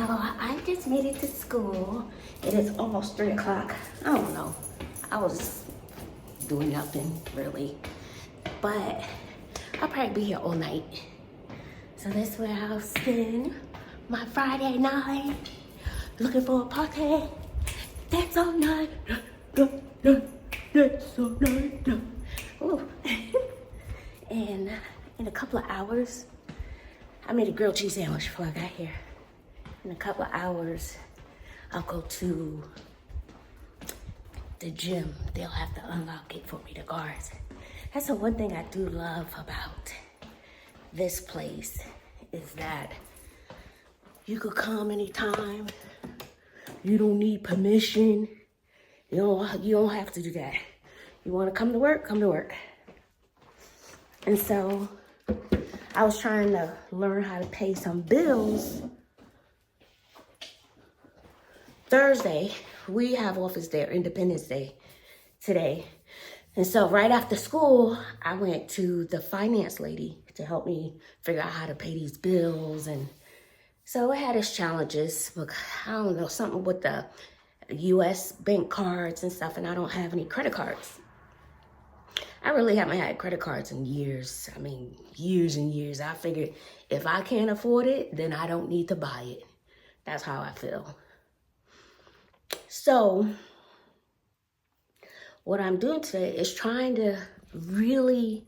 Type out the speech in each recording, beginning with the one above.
I just made it to school. It is almost 3 o'clock. I don't know. I was doing nothing really, but I'll probably be here all night. So that's where I'll spend my Friday night, looking for a party. That's all night. That's all night. Ooh. And in a couple of hours, I made a grilled cheese sandwich before I got here. In a couple of hours, I'll go to the gym. They'll have to unlock it for me, the guards. That's the one thing I do love about this place is that you could come anytime. You don't need permission. You don't have to do that. You want to come to work, come to work. And so I was trying to learn how to pay some bills. Thursday, we have office there, Independence Day today. And so right after school, I went to the finance lady to help me figure out how to pay these bills. And so it had its challenges, but I don't know, something with the US bank cards and stuff, and I don't have any credit cards. I really haven't had credit cards in years. I mean, years and years. I figured if I can't afford it, then I don't need to buy it. That's how I feel. So what I'm doing today is trying to really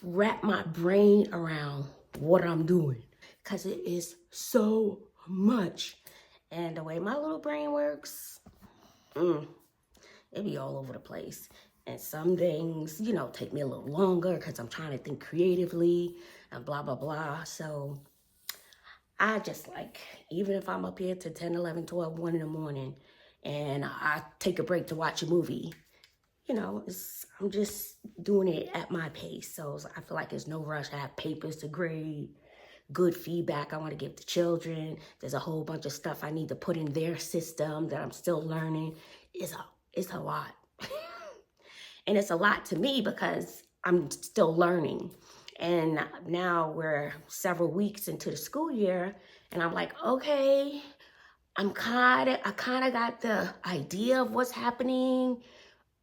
wrap my brain around what I'm doing, because it is so much. And the way my little brain works, it be all over the place. And some things, take me a little longer because I'm trying to think creatively and blah, blah, blah. So I just even if I'm up here to 10, 11, 12, 1 in the morning and I take a break to watch a movie, I'm just doing it at my pace. So I feel like there's no rush. I have papers to grade, good feedback I want to give the children. There's a whole bunch of stuff I need to put in their system that I'm still learning. It's a lot. And it's a lot to me because I'm still learning. And now we're several weeks into the school year, and I'm like, okay, I kind of got the idea of what's happening.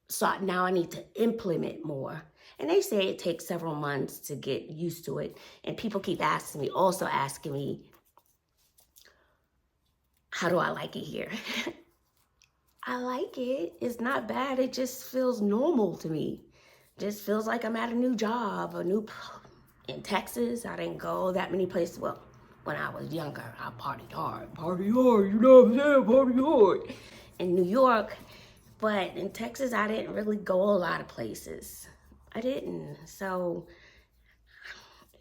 So now I need to implement more. And they say it takes several months to get used to it. And people keep asking me, how do I like it here? I like it. It's not bad. It just feels normal to me. Just feels like I'm at a new job, in Texas. I didn't go that many places. Well, when I was younger, I partied hard. Party hard, you know what I'm saying? Party hard. In New York, but in Texas, I didn't really go a lot of places. I didn't. So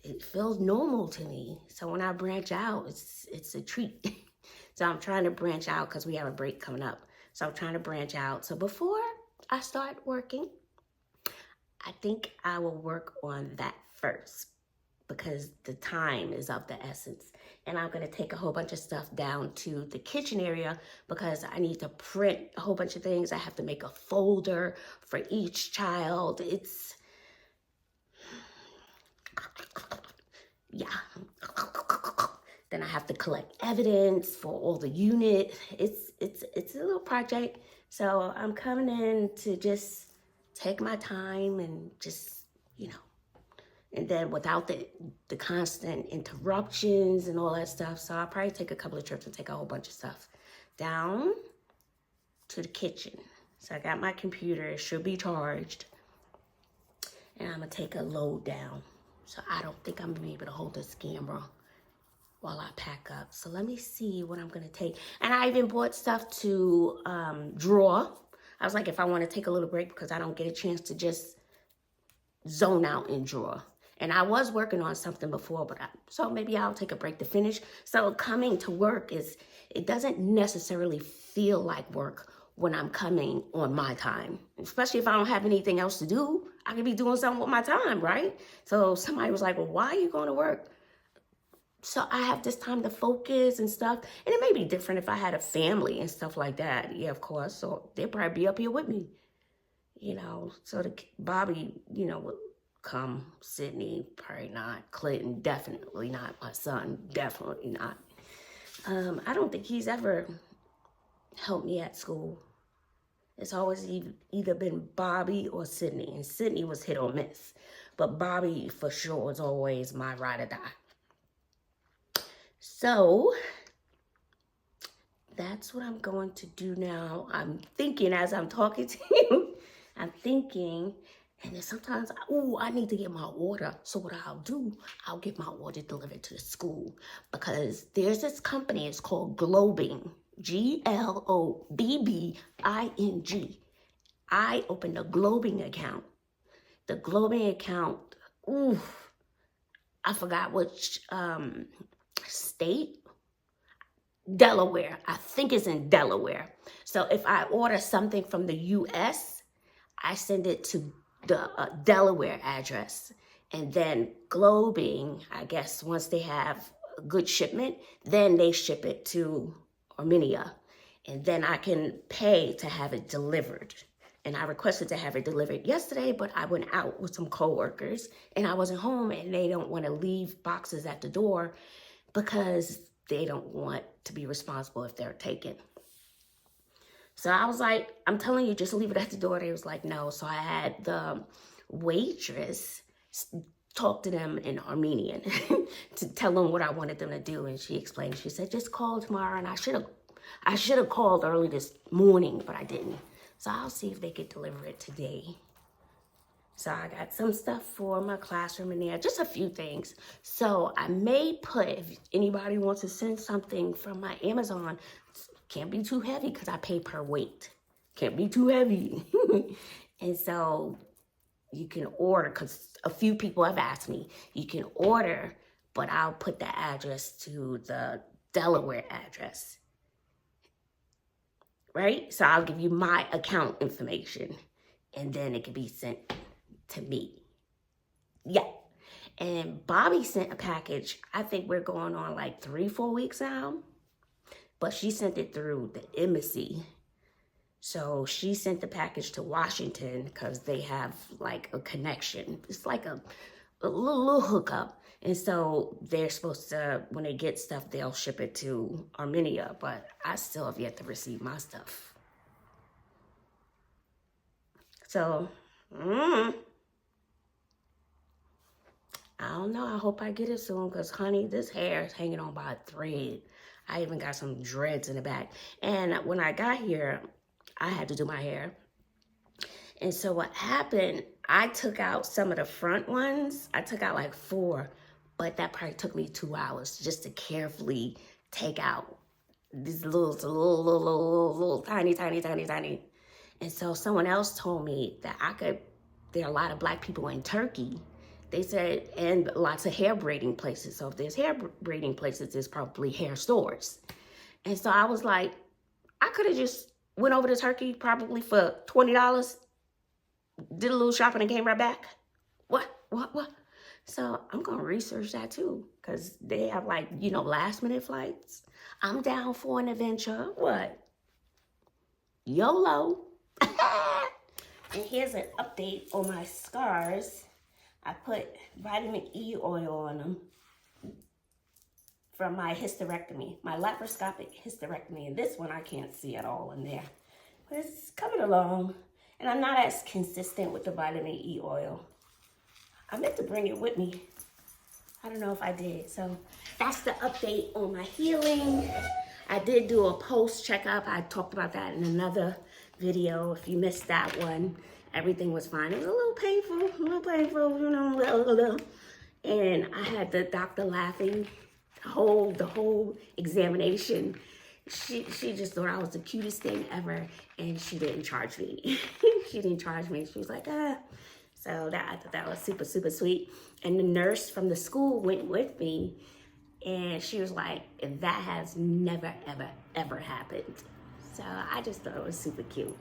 it feels normal to me. So when I branch out, it's a treat. So I'm trying to branch out because we have a break coming up. So I'm trying to branch out. So before I start working, I think I will work on that first because the time is of the essence. And I'm going to take a whole bunch of stuff down to the kitchen area because I need to print a whole bunch of things. I have to make a folder for each child. Yeah. Then I have to collect evidence for all the units. It's a little project. So I'm coming in to just take my time and just, and then without the constant interruptions and all that stuff. So I'll probably take a couple of trips and take a whole bunch of stuff down to the kitchen. So I got my computer, it should be charged. And I'm gonna take a load down. So I don't think I'm gonna be able to hold this camera while I pack up. So let me see what I'm gonna take. And I even bought stuff to draw. I was like, if I wanna take a little break because I don't get a chance to just zone out and draw. And I was working on something before, so maybe I'll take a break to finish. So coming to work it doesn't necessarily feel like work when I'm coming on my time, especially if I don't have anything else to do. I could be doing something with my time, right? So somebody was like, well, why are you going to work? So I have this time to focus and stuff. And it may be different if I had a family and stuff like that. Yeah, of course. So they'd probably be up here with me, So Bobby, would come. Sydney, probably not. Clinton, definitely not. My son, definitely not. I don't think he's ever helped me at school. It's always either been Bobby or Sydney, and Sydney was hit or miss. But Bobby, for sure, is always my ride or die. So, that's what I'm going to do now. I'm thinking as I'm talking to you, I'm thinking, and then sometimes, I need to get my order. So what I'll do, I'll get my order delivered to the school, because there's this company, it's called Globing, Globbing. I opened a Globing account. The Globing account, I forgot which state. Delaware. I think it's in Delaware. So if I order something from the US, I send it to the Delaware address. And then Globing, I guess, once they have a good shipment, then they ship it to Armenia. And then I can pay to have it delivered. And I requested to have it delivered yesterday, but I went out with some coworkers and I wasn't home, and they don't want to leave boxes at the door because they don't want to be responsible if they're taken. So I was like, I'm telling you, just leave it at the door. They was like, no. So I had the waitress talk to them in Armenian to tell them what I wanted them to do. And she explained, she said, just call tomorrow. And I should have called early this morning, but I didn't. So I'll see if they could deliver it today. So I got some stuff for my classroom in there, just a few things. So I may put, if anybody wants to send something from my Amazon, can't be too heavy because I pay per weight. Can't be too heavy. And so you can order, because a few people have asked me, you can order, but I'll put the address to the Delaware address. Right? So I'll give you my account information, and then it can be sent to me. Yeah. And Bobby sent a package. I think we're going on like 3-4 weeks now, but she sent it through the embassy. So she sent the package to Washington because they have like a connection. It's like a little hookup. And so they're supposed to, when they get stuff, they'll ship it to Armenia, but I still have yet to receive my stuff. So, I don't know. I hope I get it soon, because, honey, this hair is hanging on by a thread. I even got some dreads in the back. And when I got here, I had to do my hair. And so what happened, I took out some of the front ones. I took out like 4, but that probably took me 2 hours just to carefully take out these little, tiny. And so someone else told me that there are a lot of Black people in Turkey. They said, and lots of hair braiding places. So if there's hair braiding places, there's probably hair stores. And so I was like, I could have just went over to Turkey probably for $20, did a little shopping and came right back. What? So I'm going to research that too, because they have like, last minute flights. I'm down for an adventure. What? YOLO. And here's an update on my scars. I put vitamin E oil on them from my hysterectomy, my laparoscopic hysterectomy. And this one I can't see at all in there. But it's coming along. And I'm not as consistent with the vitamin E oil. I meant to bring it with me. I don't know if I did. So that's the update on my healing. I did do a post checkup. I talked about that in another video. If you missed that one, everything was fine. It was a little painful, And I had the doctor laughing the whole examination. She just thought I was the cutest thing ever, and she didn't charge me. She didn't charge me. She was like, So I thought that was super, super sweet. And the nurse from the school went with me, and she was like, that has never, ever, ever happened. So I just thought it was super cute.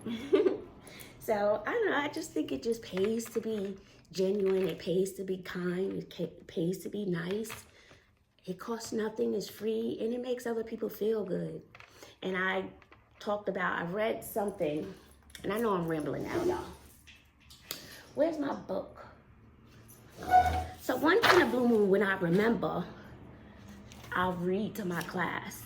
So I don't know, I just think it just pays to be genuine. It pays to be kind. It pays to be nice. It costs nothing, it's free, and it makes other people feel good. And I read something, and I know I'm rambling now, y'all. Where's my book? So once in a blue moon, when I remember, I'll read to my class.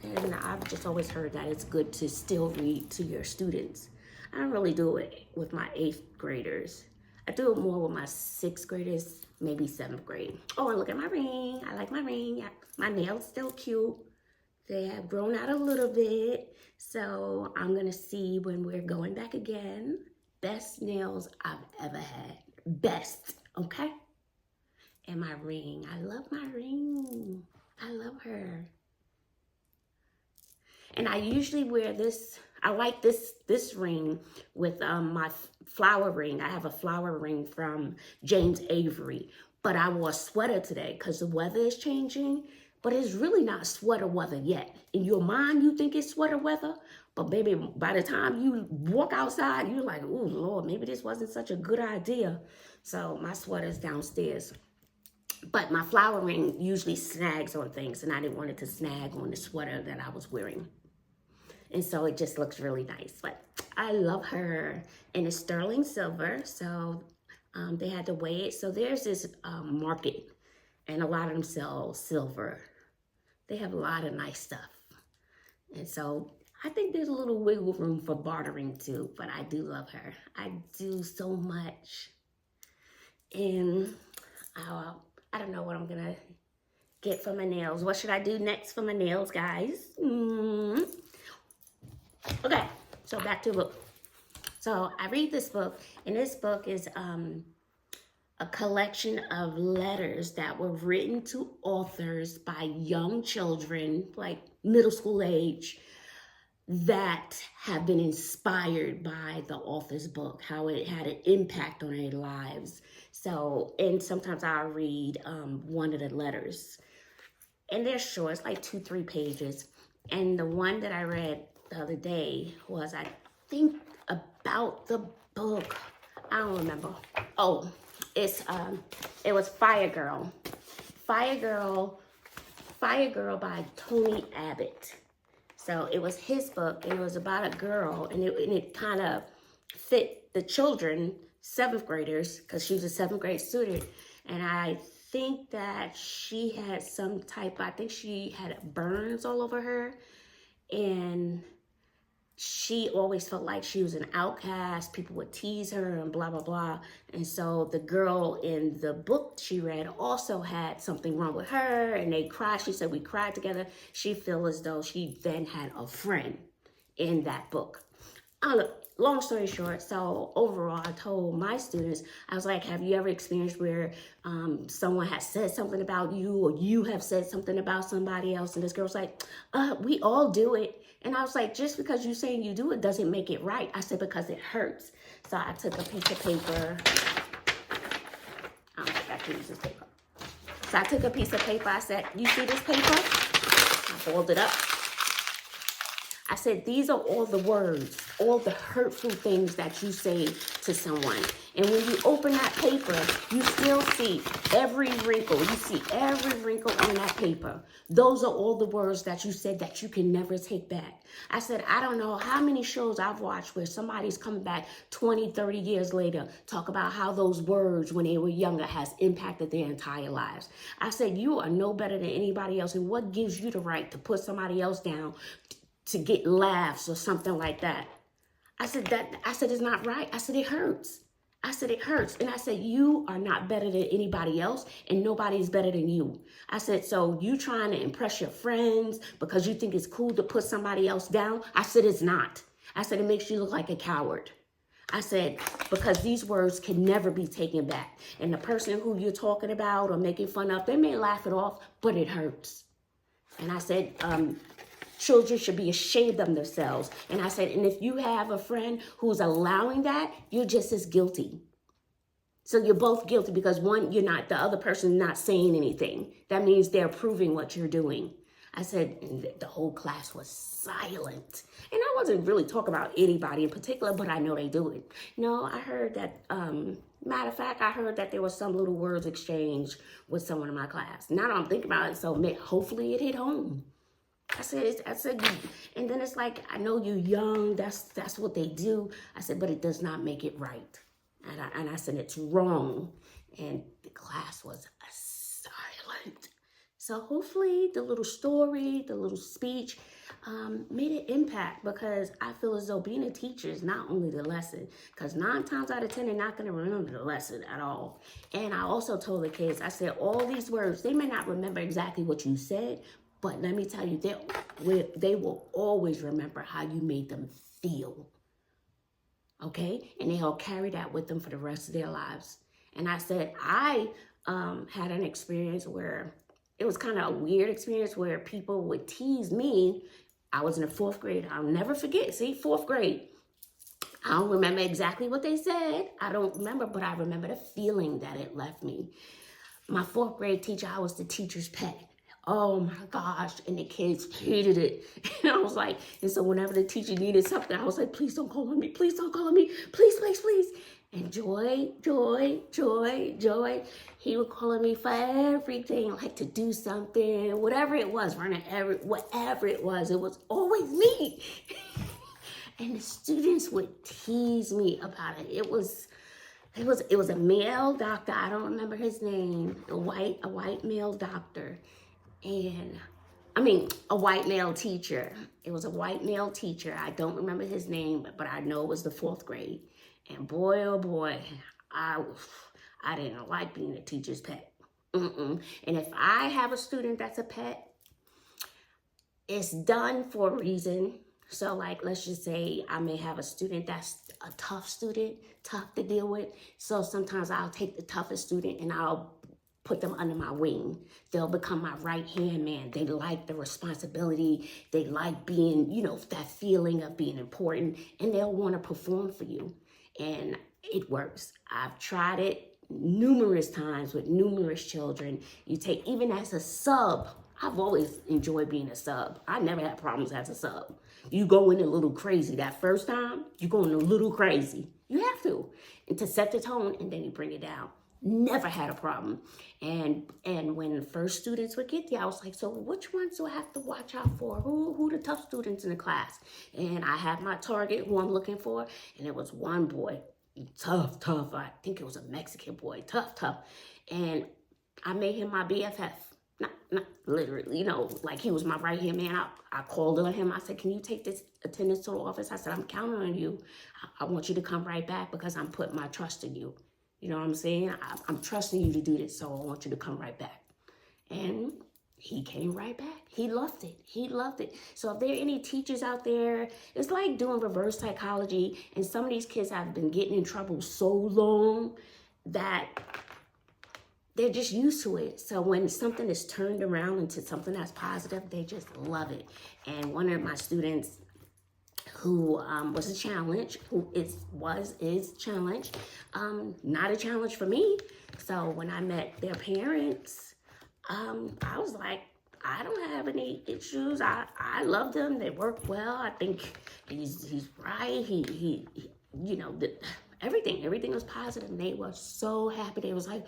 And I've just always heard that it's good to still read to your students. I don't really do it with my 8th graders. I do it more with my 6th graders, maybe 7th grade. Oh, and look at my ring. I like my ring. Yeah, my nails still cute. They have grown out a little bit. So I'm gonna see when we're going back again. Best nails I've ever had. Best, okay? And my ring. I love my ring. I love her. And I usually wear this, I like this ring with my flower ring. I have a flower ring from James Avery, but I wore a sweater today because the weather is changing, but it's really not sweater weather yet. In your mind, you think it's sweater weather, but baby, by the time you walk outside, you're like, oh Lord, maybe this wasn't such a good idea. So my sweater's downstairs. But my flower ring usually snags on things, and I didn't want it to snag on the sweater that I was wearing. And so it just looks really nice. But I love her. And it's sterling silver. So they had to weigh it. So there's this market. And a lot of them sell silver. They have a lot of nice stuff. And so I think there's a little wiggle room for bartering too. But I do love her. I do so much. And I don't know what I'm going to get for my nails. What should I do next for my nails, guys? Okay, so back to the book. So I read this book, and this book is a collection of letters that were written to authors by young children, like middle school age, that have been inspired by the author's book, how it had an impact on their lives. So, and sometimes I'll read one of the letters. And they're short, it's like 2-3 pages. And the one that I read the other day was, I think, about the book. I don't remember. Oh, it was Fire Girl. Fire Girl by Tony Abbott. So it was his book, and it was about a girl, and it kind of fit the children, 7th graders, because she was a 7th grade student. And I think that she had some type, I think she had burns all over her, and she always felt like she was an outcast. People would tease her and blah, blah, blah. And so the girl in the book she read also had something wrong with her, and they cried. She said, we cried together. She felt as though she then had a friend in that book. Look, long story short, so overall, I told my students, I was like, have you ever experienced where someone has said something about you, or you have said something about somebody else? And this girl's like, we all do it. And I was like, just because you're saying you do it doesn't make it right. I said, because it hurts. So I took a piece of paper. I don't think I can use this paper. So I took a piece of paper. I said, you see this paper? I folded it up. I said, these are all the words, all the hurtful things that you say to someone. And when you open that paper, you still see every wrinkle. You see every wrinkle on that paper. Those are all the words that you said that you can never take back. I said, I don't know how many shows I've watched where somebody's coming back 20, 30 years later, talk about how those words when they were younger has impacted their entire lives. I said, you are no better than anybody else. And what gives you the right to put somebody else down to get laughs or something like that? I said, it's not right. I said, it hurts. I said, it hurts. And I said, you are not better than anybody else, and nobody's better than you. I said, so you trying to impress your friends because you think it's cool to put somebody else down? I said, it's not. I said, it makes you look like a coward. I said, because these words can never be taken back. And the person who you're talking about or making fun of, they may laugh it off, but it hurts. And I said, children should be ashamed of themselves. And I said, and if you have a friend who's allowing that, you're just as guilty. So you're both guilty because one, you're not, the other person not saying anything. That means they're approving what you're doing. I said, and the whole class was silent. And I wasn't really talking about anybody in particular, but I know they do it. No, I heard that, matter of fact, I heard that there was some little words exchanged with someone in my class. Now that I'm thinking about it, so hopefully it hit home. I said, and then it's like, I know you're young, that's what they do. I said, but it does not make it right. And I said, it's wrong. And the class was silent. So hopefully the little story, the little speech made an impact, because I feel as though being a teacher is not only the lesson, because 9 times out of 10, they're not going to remember the lesson at all. And I also told the kids, I said, all these words, they may not remember exactly what you said, but let me tell you, they will always remember how you made them feel. Okay? And they'll carry that with them for the rest of their lives. And I said, I had an experience where it was kind of a weird experience where people would tease me. I was in the 4th grade. I'll never forget. See, 4th grade. I don't remember exactly what they said. I don't remember, but I remember the feeling that it left me. My 4th grade teacher, I was the teacher's pet. Oh my gosh, and the kids hated it. And I was like, and so whenever the teacher needed something, I was like, please don't call on me, please don't call on me, please, please, please. And Joy, he would call on me for everything, like to do something, whatever it was, running whatever it was always me. And the students would tease me about it. It was a male doctor. I don't remember his name. A white male doctor. And a white male teacher. It was a white male teacher. I don't remember his name, but I know it was the 4th grade. And boy, oh boy, I didn't like being a teacher's pet. And if I have a student that's a pet, it's done for a reason. So like, let's just say I may have a student that's a tough student, tough to deal with. So sometimes I'll take the toughest student and I'll put them under my wing. They'll become my right-hand man. They like the responsibility. They like being, that feeling of being important, and they'll want to perform for you. And it works. I've tried it numerous times with numerous children. Even as a sub, I've always enjoyed being a sub. I never had problems as a sub. You go in a little crazy that first time, you go in a little crazy. You have to. And to set the tone, and then you bring it down. Never had a problem. And when the first students would get there, I was like, so which ones do I have to watch out for? Who the tough students in the class? And I have my target, who I'm looking for. And it was one boy, tough. I think it was a Mexican boy, tough. And I made him my BFF. Not literally, like he was my right-hand man. I called on him. I said, can you take this attendance to the office? I said, I'm counting on you. I want you to come right back because I'm putting my trust in you. You know what I'm saying? I'm trusting you to do this, so I want you to come right back. And he came right back. He loved it. So if there are any teachers out there, it's like doing reverse psychology. And some of these kids have been getting in trouble so long that they're just used to it. So when something is turned around into something that's positive, they just love it. And one of my students, who was a challenge, is challenge, not a challenge for me. So when I met their parents, I was like, I don't have any issues. I love them. They work well. I think he's right. He everything was positive. And they were so happy. They was like,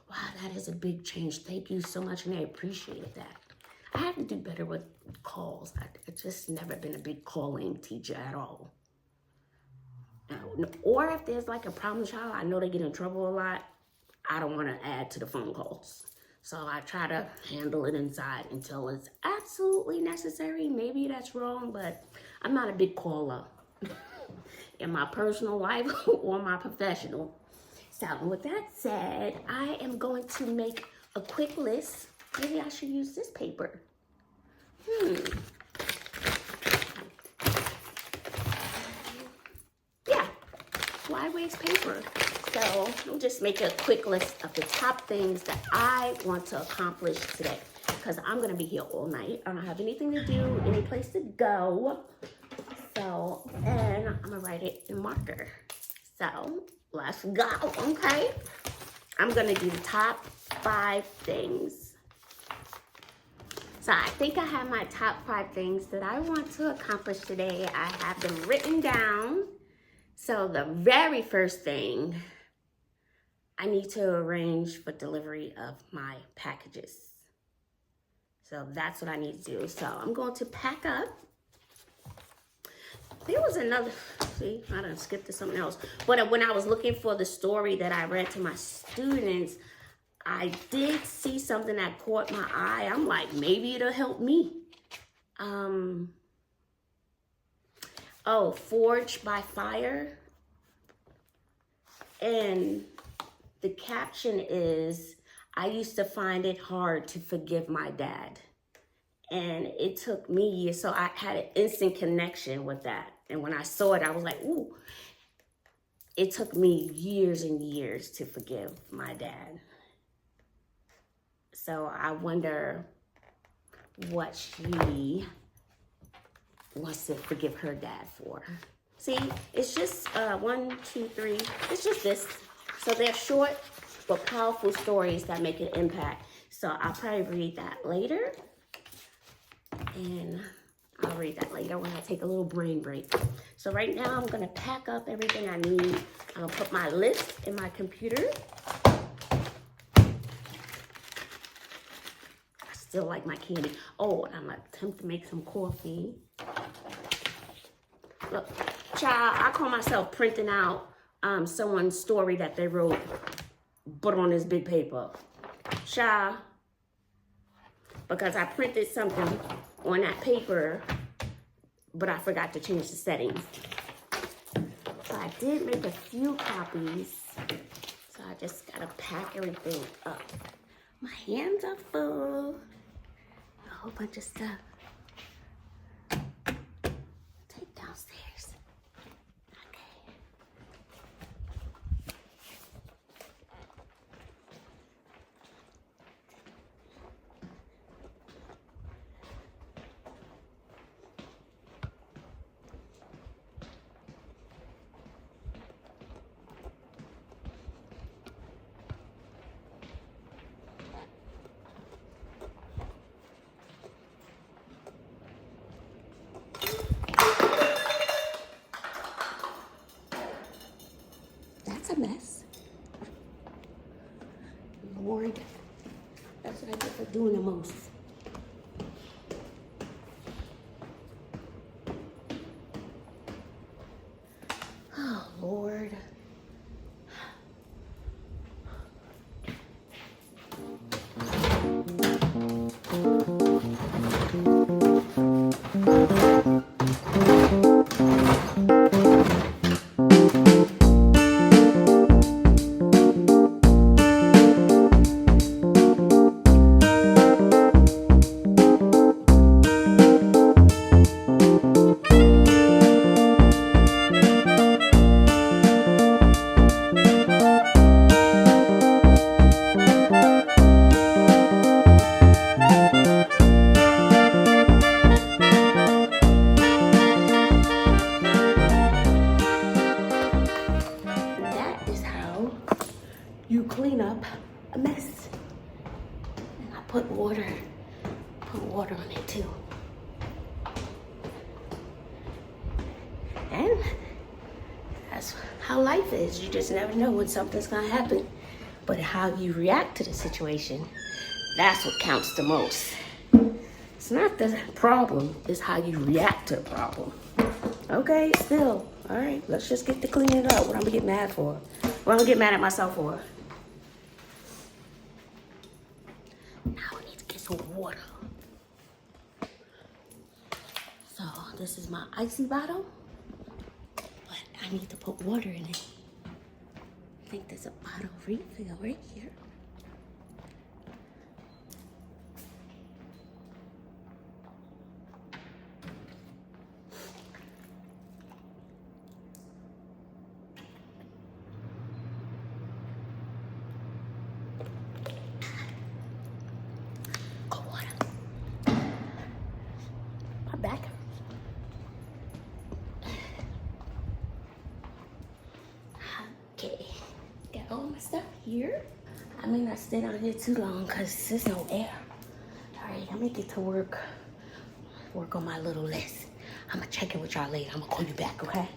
wow, that is a big change. Thank you so much. And they appreciated that. I have to do better with calls. I've just never been a big calling teacher at all. Or if there's like a problem child, I know they get in trouble a lot. I don't want to add to the phone calls. So I try to handle it inside until it's absolutely necessary. Maybe that's wrong, but I'm not a big caller in my personal life or my professional. So with that said, I am going to make a quick list. Maybe I should use this paper. Yeah, wide waste paper. So I'll just make a quick list of the top things that I want to accomplish today, because I'm going to be here all night. I don't have anything to do, any place to go. So, and I'm going to write it in marker. So let's go, okay? I'm going to do the top 5 things. So I think I have my top 5 things that I want to accomplish today. I have them written down. So the very first thing, I need to arrange for delivery of my packages. So that's what I need to do. So I'm going to pack up. There was another, see, I done skipped to something else. But when I was looking for the story that I read to my students, I did see something that caught my eye. I'm like, maybe it'll help me. Oh, Forged by Fire. And the caption is, I used to find it hard to forgive my dad. And it took me years, so I had an instant connection with that. And when I saw it, I was like, ooh. It took me years and years to forgive my dad. So I wonder what she wants to forgive her dad for. See, it's just 1, 2, 3. It's just this. So they're short but powerful stories that make an impact. So I'll probably read that later. And I'll read that later when I take a little brain break. So right now I'm gonna pack up everything I need. I'm gonna put my list in my computer. I still like my candy. Oh, I'm gonna attempt to make some coffee. Look, child, I call myself printing out someone's story that they wrote, but on this big paper. Child, because I printed something on that paper, but I forgot to change the settings. So I did make a few copies, so I just gotta pack everything up. My hands are full, a whole bunch of stuff. Take downstairs. Okay. A mess. Lord, that's what I get for doing the most. Oh, Lord. You clean up a mess. And I put water on it too. And that's how life is. You just never know when something's gonna happen. But how you react to the situation, that's what counts the most. It's not the problem, it's how you react to the problem. Okay, still, all right, let's just get to cleaning it up. What I'm gonna get mad for? What I'm gonna get mad at myself for? Now I need to get some water. So this is my icy bottle, but I need to put water in it. I think there's a bottle refill right here. Back. Okay, got all my stuff here. I may not stay out here too long because there's no air. All right, I'm gonna get to work on my little list. I'm gonna check in with y'all later. I'm gonna call you back, okay?